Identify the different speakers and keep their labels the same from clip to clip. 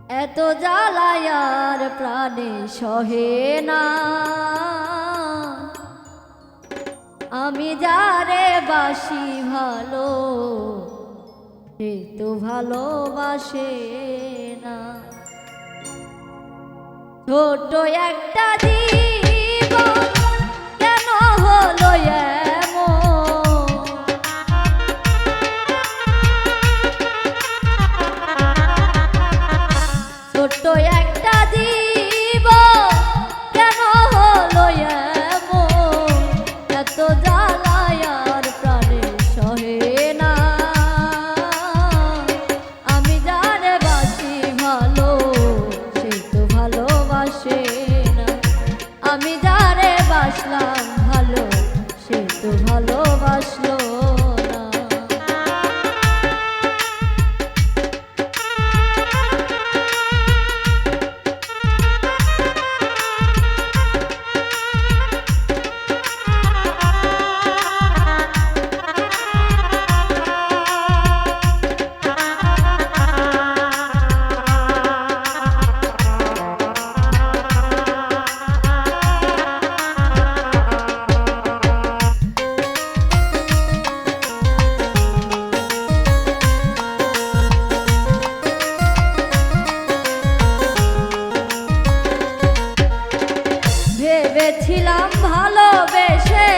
Speaker 1: এত জ্বালায়ার প্রাণে সহে না, আমি যারে বাসি ভালো সে তো ভালোবাসে না। ছোট একটা জীবন কেন হলো এমন, ছোট্ট একটা জীবন কেন হলো এমন, এত জ্বালায়ার প্রাণে সহে না, আমি যারে বাসি ভালো সে তো ভালোবাসে না, আমি যারে বাসলাম ভালো সে তো ভালোবাসলো না। ভেবেছিলাম ভালোবেসে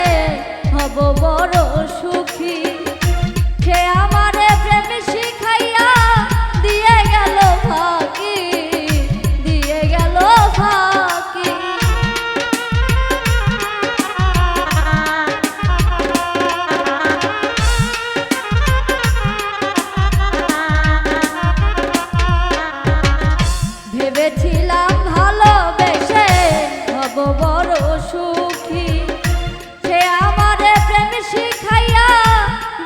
Speaker 1: হব বড় সুখী, সে আমারে প্রেম শিখাইয়া দিয়ে গেল ফাঁকি, দিয়ে গেল ফাঁকি। ভেবেছিলাম ভালোবেসে হব বড় সুখী, সে আমারে প্রেম শিখাইয়া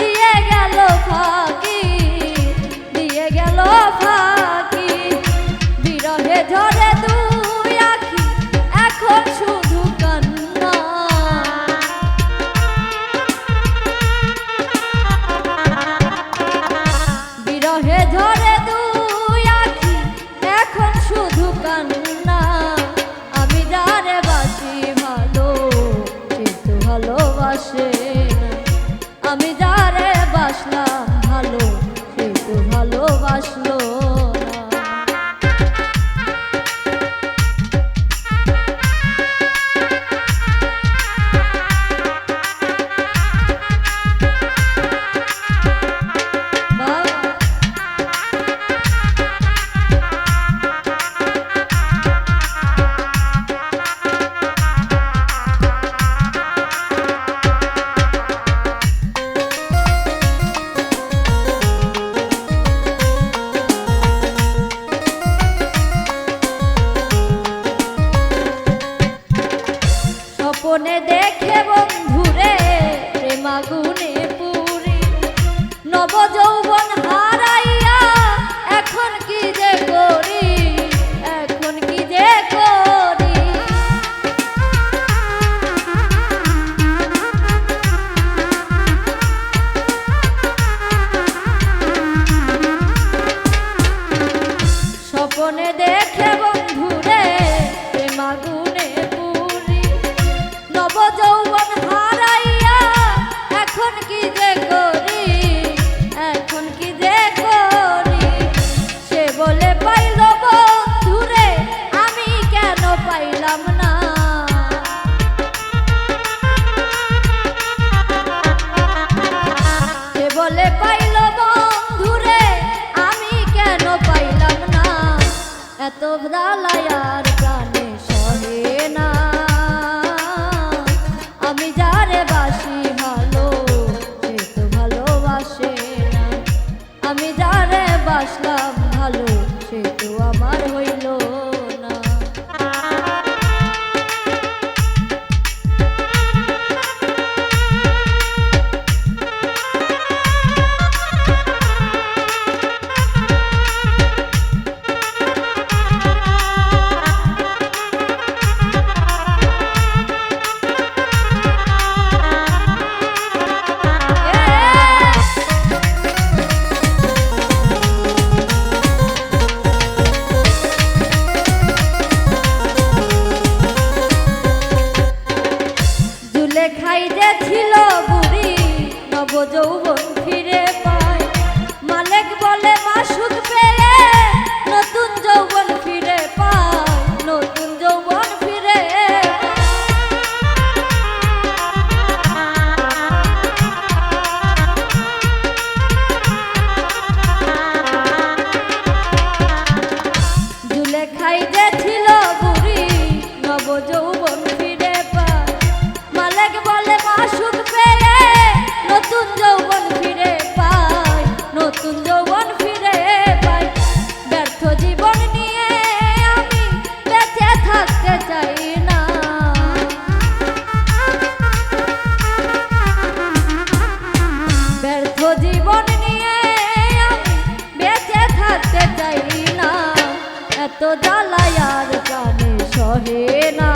Speaker 1: দিয়ে গেল ফাঁকি, দিয়ে গেল ফাঁকি। বিরহে ঝরে দুই আঁখি এখন শুধু কান্না, বিরহে ঝরে দুই আঁখি এখন শুধু কান্না, আমি যারে বাসি ভালো সে তো ভালোবাসে না, আমি যারে বাসলাম ভালো সে তো ভালোবাসলো না। স্বপনে দেখে বন্ধুরে প্রেমাগুনে পুরি, নব যৌবন হারাইয়া এখন কি যে করি, এখন কি যে করি। স্বপনে দেখে বন্ধুরে প্রেমাগুনে পুরি, নব যৌবন হারাইয়া এখন কি যে করি, এখন কি যে করি। সে বলে পাইল বন্ধুরে আমি কেন পাইলাম না, সে বলে পাইল বন্ধুরে আমি কেন পাইলাম না, এত জ্বালায়ার প্রাণে সহে না, আমি যারে বাসি ভালো সে তো ভালোবাসে না, আমি যারে বাসলাম ভালো সে তো আমার হইল না। জীবন নিয়ে আমি বেঁচে থাকতে চাই না। ব্যর্থ জীবন নিয়ে আমি বেঁচে থাকতে চাই না। এত জ্বালায় আর প্রাণে সহে না।